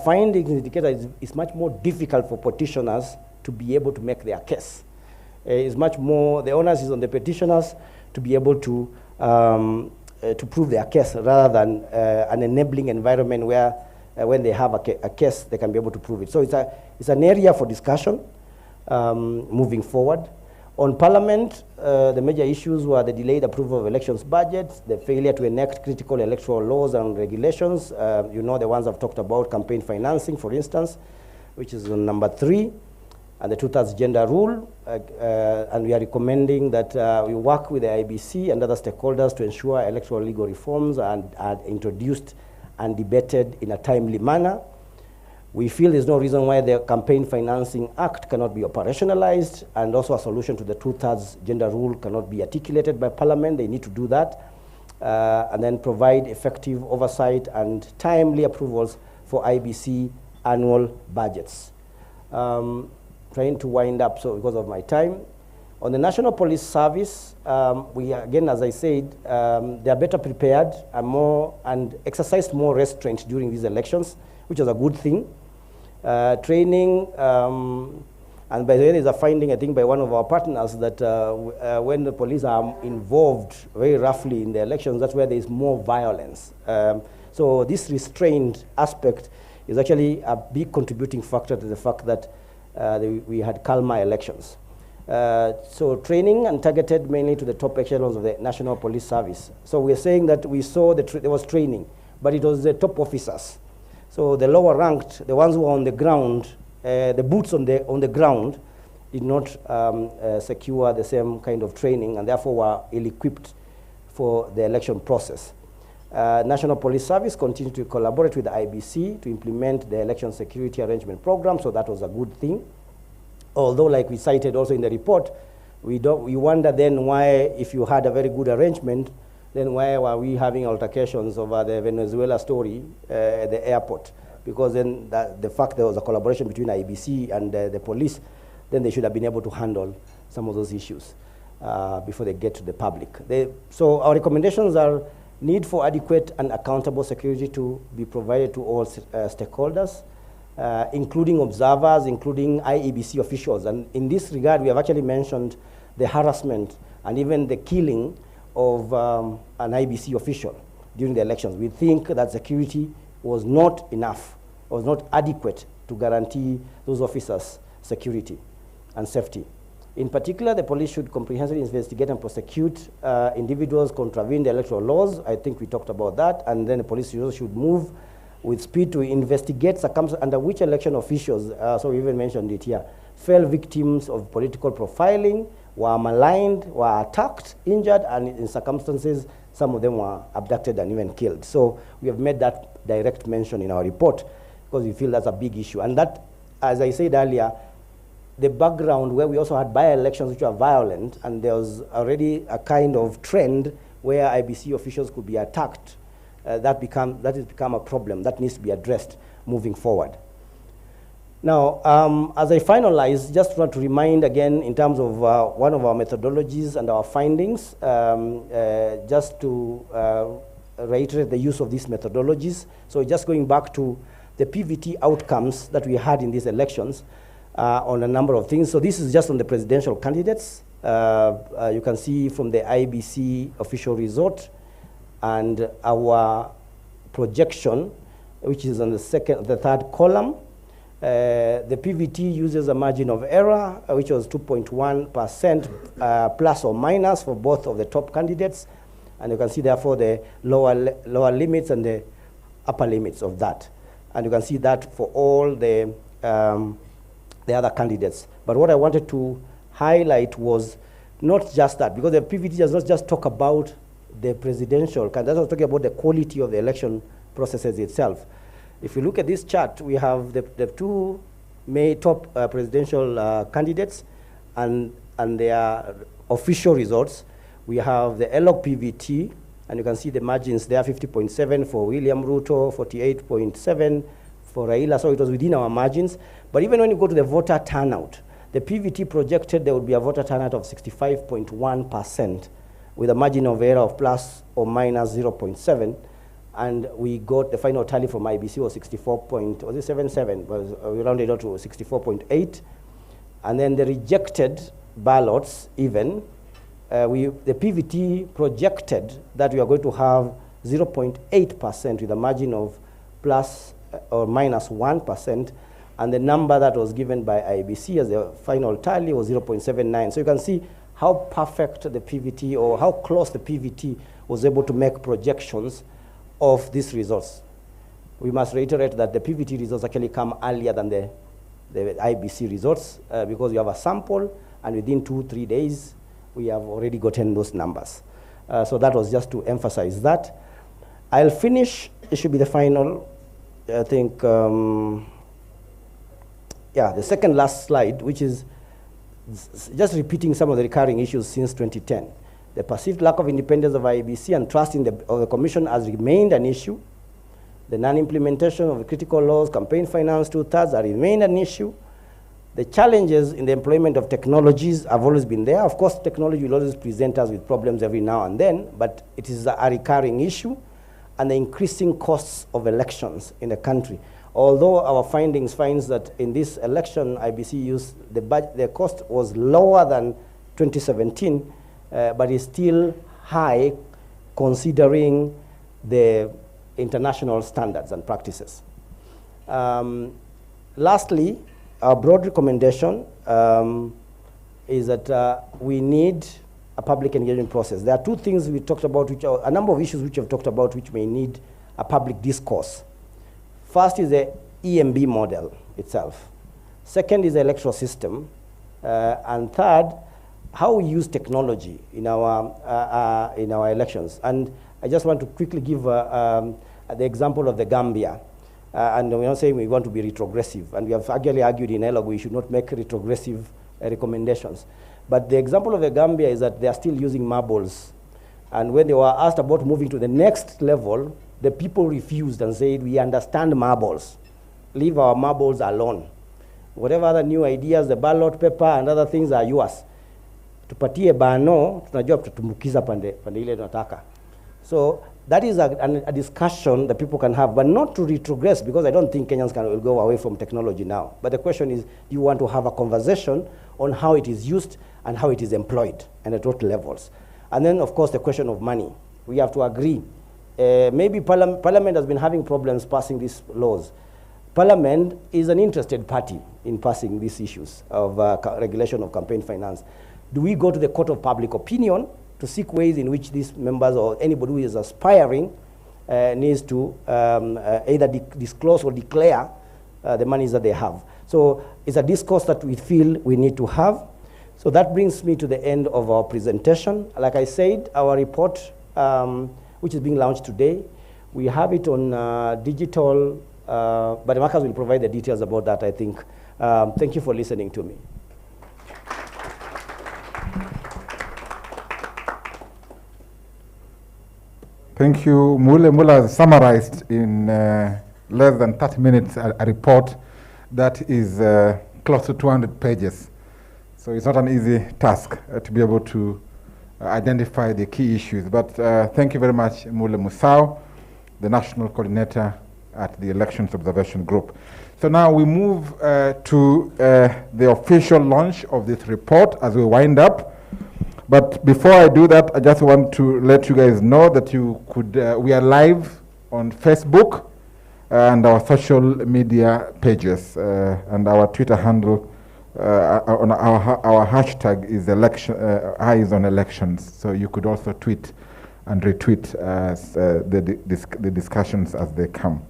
findings indicate that it's much more difficult for petitioners to be able to make their case. It's much more, the onus is on the petitioners to be able to prove their case rather than an enabling environment where when they have a case, they can be able to prove it. So it's an area for discussion moving forward. On Parliament, the major issues were the delayed approval of elections budgets, the failure to enact critical electoral laws and regulations. You know the ones I've talked about, campaign financing, for instance, which is on number 3, and the 2/3 gender rule. And we are recommending that we work with the IBC and other stakeholders to ensure electoral legal reforms are introduced and debated in a timely manner. We feel there's no reason why the Campaign Financing Act cannot be operationalized, and also a solution to the 2/3 gender rule cannot be articulated by Parliament. They need to do that, and then provide effective oversight and timely approvals for IBC annual budgets. Trying to wind up, so because of my time. On the National Police Service, we again, as I said, they are better prepared and exercised more restraint during these elections, which was a good thing. Training, and by the way, there's a finding, I think, by one of our partners that when the police are involved very roughly in the elections, that's where there is more violence. So this restrained aspect is actually a big contributing factor to the fact that we had calmer elections. So training and targeted mainly to the top echelons of the National Police Service. So we're saying that we saw there was training, but it was the top officers. So the lower ranked, the ones who are on the ground, the boots on the ground, did not secure the same kind of training, and therefore were ill-equipped for the election process. National Police Service continued to collaborate with the IBC to implement the election security arrangement program, so that was a good thing. Although, like we cited also in the report, we wonder then why, if you had a very good arrangement, then why were we having altercations over the Venezuela story at the airport? Because then the fact there was a collaboration between IBC and the police, then they should have been able to handle some of those issues before they get to the public. So our recommendations are need for adequate and accountable security to be provided to all stakeholders, including observers, including IEBC officials. And in this regard, we have actually mentioned the harassment and even the killing of an IBC official during the elections. We think that security was not enough, was not adequate to guarantee those officers' security and safety. In particular, the police should comprehensively investigate and prosecute individuals contravening the electoral laws. I think we talked about that. And then the police should move with speed to investigate circumstances under which election officials, so we even mentioned it here, fell victims of political profiling, were maligned, were attacked, injured, and in circumstances, some of them were abducted and even killed. So we have made that direct mention in our report because we feel that's a big issue. And that, as I said earlier, the background where we also had by-elections which were violent, and there was already a kind of trend where IBC officials could be attacked, that has become a problem that needs to be addressed moving forward. Now, as I finalize, just want to remind again in terms of one of our methodologies and our findings, just to reiterate the use of these methodologies. So just going back to the PVT outcomes that we had in these elections on a number of things. So this is just on the presidential candidates. You can see from the IBC official result and our projection, which is on the third column. The PVT uses a margin of error, which was 2.1% plus or minus for both of the top candidates. And you can see, therefore, the lower limits and the upper limits of that. And you can see that for all the other candidates. But what I wanted to highlight was not just that, because the PVT does not just talk about the presidential, that's what I was talking about the quality of the election processes itself. If you look at this chart, we have the two top presidential candidates and their official results. We have the ELOG PVT, and you can see the margins there, 50.7 for William Ruto, 48.7 for Raila, so it was within our margins. But even when you go to the voter turnout, the PVT projected there would be a voter turnout of 65.1% with a margin of error of plus or minus 0.7. And we got the final tally from IBC was 64.77, we rounded out to 64.8. And then the rejected ballots even, the PVT projected that we are going to have 0.8% with a margin of plus or minus 1%, and the number that was given by IBC as the final tally was 0.79. So you can see how perfect the PVT, or how close the PVT was able to make projections of these results. We must reiterate that the PVT results actually come earlier than the IBC results because you have a sample, and within 2-3 days, we have already gotten those numbers. So that was just to emphasize that. I'll finish, it should be the final, I think, the second last slide, which is just repeating some of the recurring issues since 2010. The perceived lack of independence of IEBC and trust in the Commission has remained an issue. The non-implementation of the critical laws, campaign finance, 2/3 have remained an issue. The challenges in the employment of technologies have always been there. Of course, technology will always present us with problems every now and then, but it is a recurring issue, and the increasing costs of elections in the country. Although our findings finds that in this election, IBC used the cost was lower than 2017, but is still high considering the international standards and practices. Lastly, our broad recommendation is that we need a public engagement process. There are two things we talked about, which are a number of issues which we've talked about, which may need a public discourse. First is the EMB model itself. Second is the electoral system. And third, how we use technology in our elections. And I just want to quickly give the example of the Gambia. And we're not saying we want to be retrogressive. And we have actually argued in ELOG we should not make retrogressive recommendations. But the example of the Gambia is that they are still using marbles. And when they were asked about moving to the next level, the people refused and said, we understand marbles. Leave our marbles alone. Whatever other new ideas, the ballot paper and other things are yours. Tupatie bano, tunajua tutumbukiza pande ile tunataka. So that is a discussion that people can have, but not to retrogress, because I don't think Kenyans will go away from technology now. But the question is, do you want to have a conversation on how it is used and how it is employed and at what levels? And then, of course, the question of money. We have to agree. Maybe Parliament has been having problems passing these laws. Parliament is an interested party in passing these issues of regulation of campaign finance. Do we go to the court of public opinion to seek ways in which these members or anybody who is aspiring needs to either disclose or declare the monies that they have? So it's a discourse that we feel we need to have. So that brings me to the end of our presentation. Like I said, our report, which is being launched today, we have it on digital, but Marcus will provide the details about that, I think. Thank you for listening to me. Thank you. Mule has summarized in less than 30 minutes a report that is close to 200 pages. So it's not an easy task to be able to identify the key issues. But thank you very much, Mule Musau, the National Coordinator at the Elections Observation Group. So now we move to the official launch of this report as we wind up. But before I do that, I just want to let you guys know that you could, we are live on Facebook and our social media pages, and our Twitter handle, on our hashtag is Eyes on Elections. So you could also tweet and retweet the discussions as they come.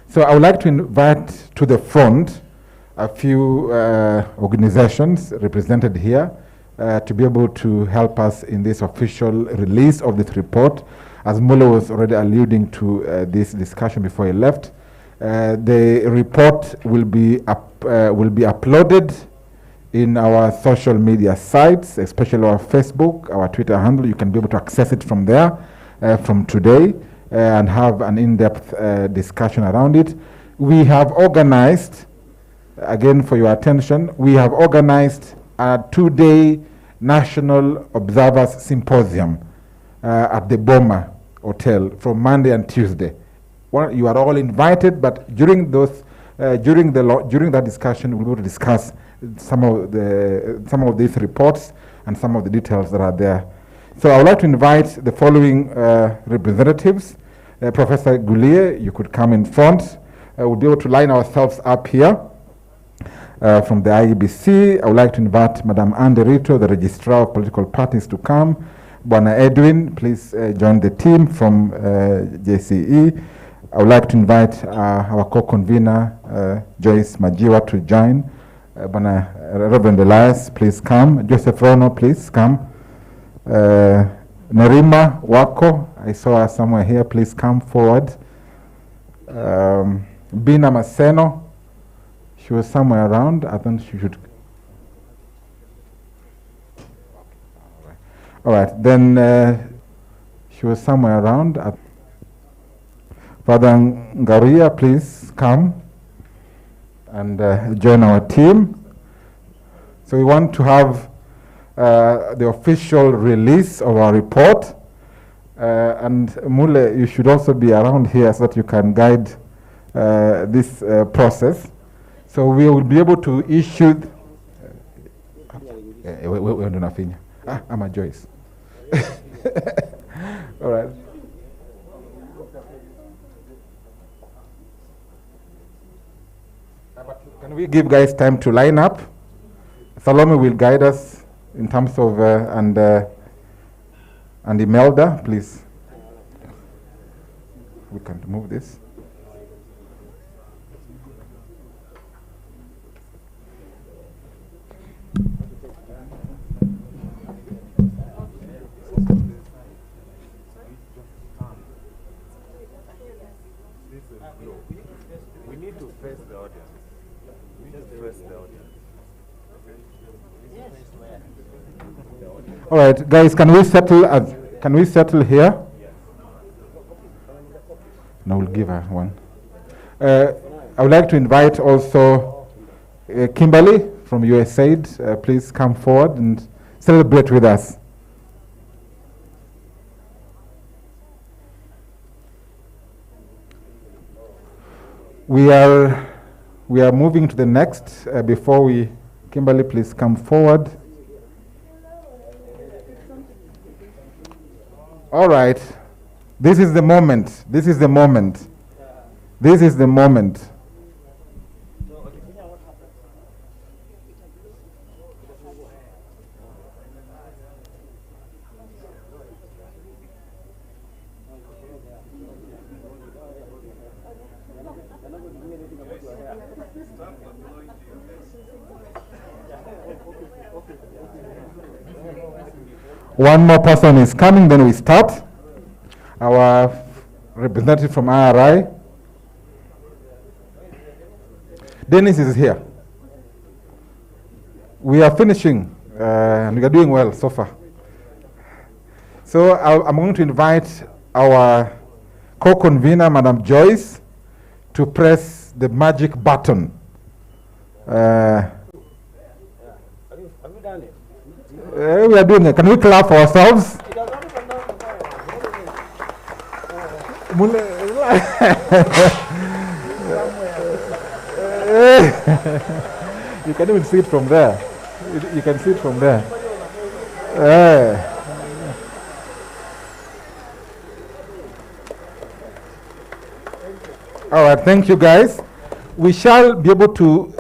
So I would like to invite to the front a few organizations represented here. to be able to help us in this official release of this report. As Mulle was already alluding to this discussion before he left, the report will be uploaded in our social media sites, especially our Facebook, our Twitter handle. You can be able to access it from there from today and have an in-depth discussion around it. We have organized, again for your attention, we have organized a 2-day National Observers Symposium at the Boma Hotel from Monday and Tuesday. You are all invited, but during that discussion, we will discuss some of these reports and some of the details that are there. So I would like to invite the following representatives. Professor Gulier, you could come in front. We'll be able to line ourselves up here from the IEBC. I would like to invite Madam Anderito, the Registrar of Political Parties, to come. Bwana Edwin, please join the team from JCE. I would like to invite our co-convener, Joyce Majiwa, to join. Reverend Elias, please come. Joseph Rono, please come. Nerima Wako, I saw her somewhere here, please come forward. Bina Maseno, she was somewhere around. I think she should. All right, then she was somewhere around. Father Ngaria, please come and join our team. So we want to have the official release of our report. And Mulle, you should also be around here so that you can guide this process. So we will be able to issue. I'm a Joyce. All right. Can we give guys time to line up? Salome will guide us in terms of and Imelda, please. We can move this. We need to face the audience. We need to face the audience. All right, guys, can we settle here? And I will give her one. I would like to invite also Kimberly from USAID. Please come forward and celebrate with us. We are moving to the next. Kimberly, please come forward. All right. This is the moment. This is the moment. This is the moment. One more person is coming, then we start. Our representative from IRI. Dennis is here. We are finishing, and we are doing well so far. So I'm going to invite our co-convener, Madam Joyce, to press the magic button. Have you done it? We are doing it. Can we clap for ourselves? You can even see it from there. You can see it from there. All right, thank you guys. We shall be able to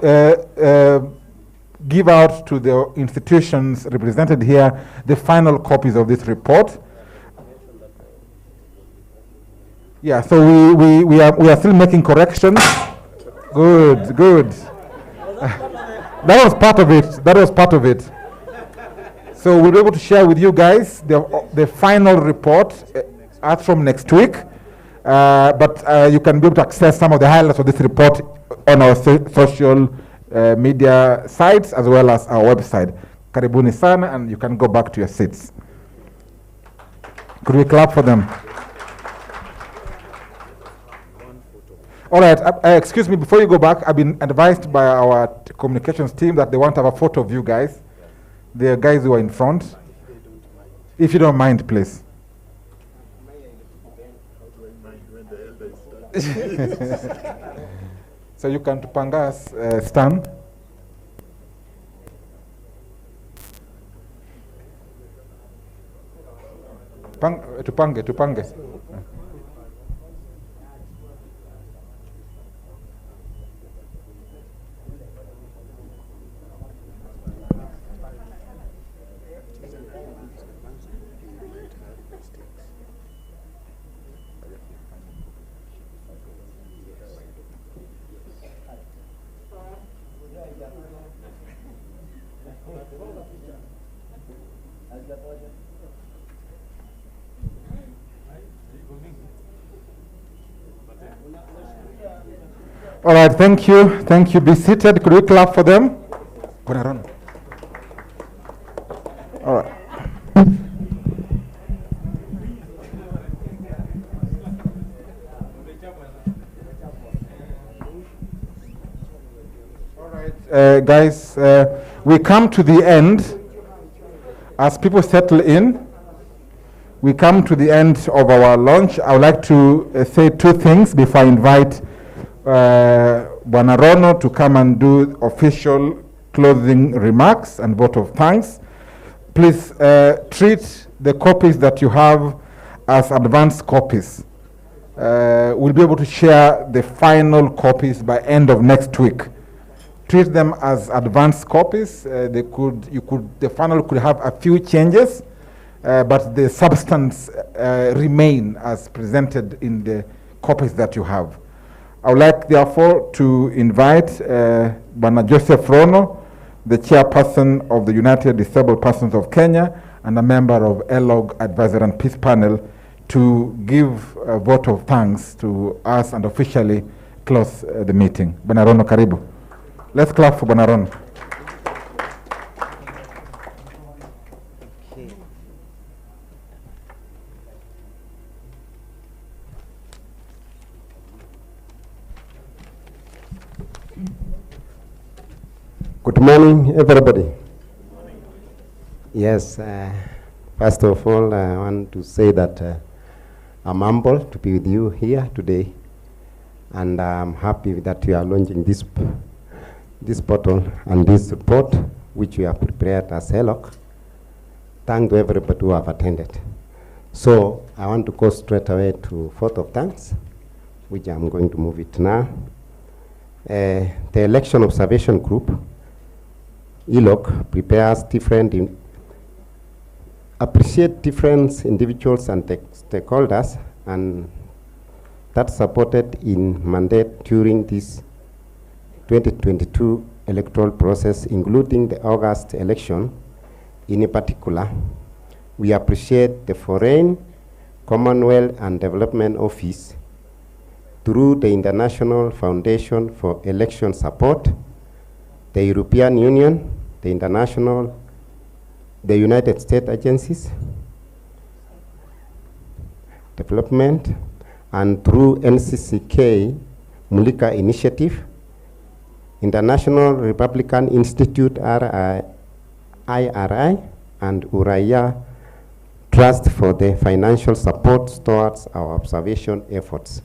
give out to the institutions represented here the final copies of this report. Yeah, so we are still making corrections. Good, good. That was part of it. That was part of it. So we'll be able to share with you guys the final report as from next week. But you can be able to access some of the highlights of this report on our social media sites as well as our website. Karibuni sana, and you can go back to your seats. Could we clap for them? All right, excuse me, before you go back, I've been advised by our communications team that they want to have a photo of you guys. The guys who are in front. If you don't mind, please. So you can tupangas stand. Tupange. All right, thank you. Thank you. Be seated. Could we clap for them? All right. All right, guys, we come to the end. As people settle in, we come to the end of our launch. I would like to say two things before I invite Bwana Rono to come and do official closing remarks and vote of thanks. Please treat the copies that you have as advanced copies. We'll be able to share the final copies by end of next week. Treat them as advanced copies. The final could have a few changes, but the substance remain as presented in the copies that you have. I would like, therefore, to invite Bwana Joseph Rono, the chairperson of the United Disabled Persons of Kenya and a member of ELOG Advisory and Peace Panel, to give a vote of thanks to us and officially close the meeting. Bwana Rono, karibu. Let's clap for Bwana Rono. Good morning, everybody. Yes, first of all, I want to say that I'm humbled to be with you here today, and I'm happy that we are launching this portal and this report, which we have prepared as ELOG. Thank to everybody who have attended. So I want to go straight away to vote of thanks, which I'm going to move it now. The Election Observation Group, ELOG, prepares appreciate different individuals and stakeholders, and that supported in mandate during this 2022 electoral process, including the August election. In particular, we appreciate the Foreign, Commonwealth and Development Office through the International Foundation for Election Support, the European Union, the United States agencies, development, and through NCCK Mulika Initiative, International Republican Institute IRI, and Uraia Trust for the financial support towards our observation efforts.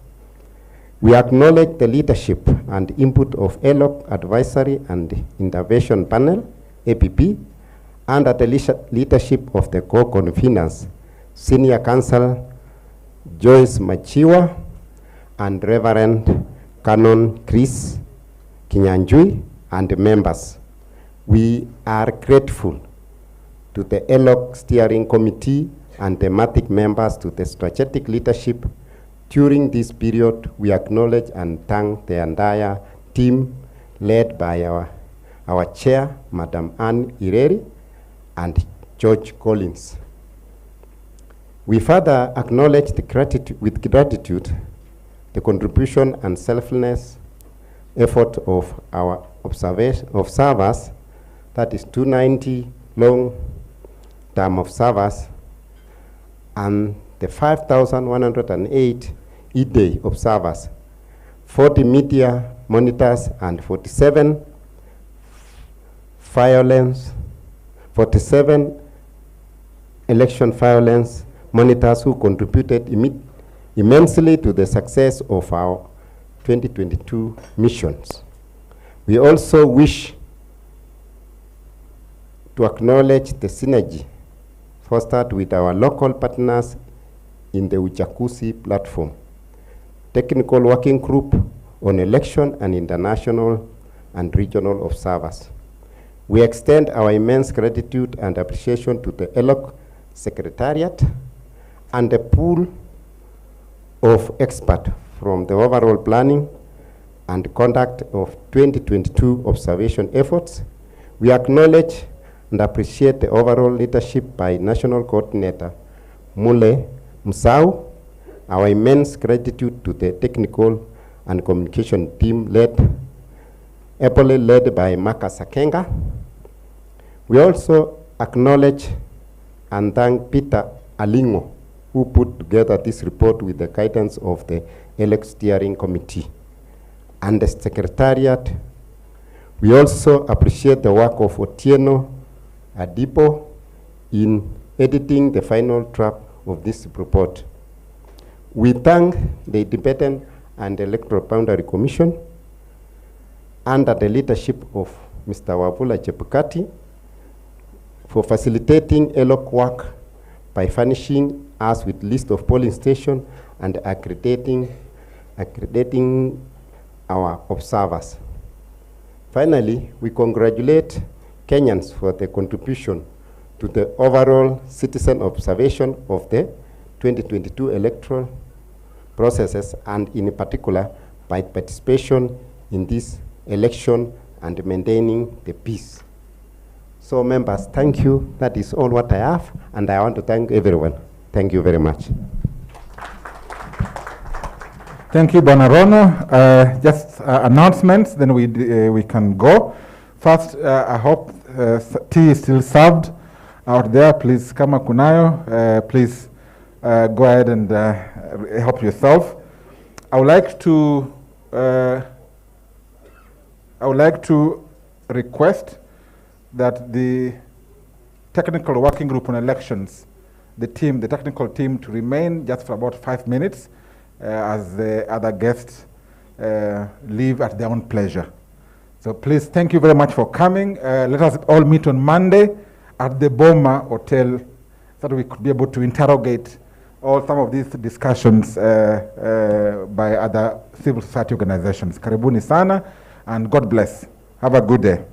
We acknowledge the leadership and input of ELOG Advisory and Intervention Panel, APP, under the leadership of the co-conveners, Senior Counsel Joyce Machiwa and Reverend Canon Chris Kinyanjui and members. We are grateful to the ELOG Steering Committee and thematic members to the strategic leadership. During this period, we acknowledge and thank the entire team led by our chair, Madam Anne Ireri, and George Collins. We further acknowledge with gratitude the contribution and selfless effort of our observers, that is 290 long-term observers, and the 5,108 E-Day observers, 40 media monitors, and 47 election violence monitors who contributed immensely to the success of our 2022 missions. We also wish to acknowledge the synergy fostered with our local partners in the Uchaguzi platform, technical working group on election and international and regional observers. We extend our immense gratitude and appreciation to the ELOG Secretariat and the pool of experts from the overall planning and conduct of 2022 observation efforts. We acknowledge and appreciate the overall leadership by National Coordinator Mule Musau. Our immense gratitude to the technical and communication team ably led by Maka Sakenga. We also acknowledge and thank Peter Alingo, who put together this report with the guidance of the ELOG Steering Committee and the Secretariat. We also appreciate the work of Otieno Adipo in editing the final draft of this report. We thank the Independent and Electoral Boundary Commission under the leadership of Mr. Wabula Chebukati for facilitating ELOG work by furnishing us with list of polling stations and accrediting our observers. Finally, we congratulate Kenyans for their contribution to the overall citizen observation of the 2022 electoral processes, and in particular by participation in this election and maintaining the peace. So members, thank you. That is all what I have, and I want to thank everyone. Thank you very much. Thank you, Bonarono. Just announcements, then we can go. First, I hope tea is still served out there. Please, kama kunayo, please go ahead and help yourself. I would like to request that the technical working group on elections, the technical team, to remain just for about 5 minutes as the other guests leave at their own pleasure. So please, thank you very much for coming. Let us all meet on Monday at the Boma Hotel so that we could be able to interrogate some of these discussions by other civil society organizations. Karibuni sana, and God bless. Have a good day.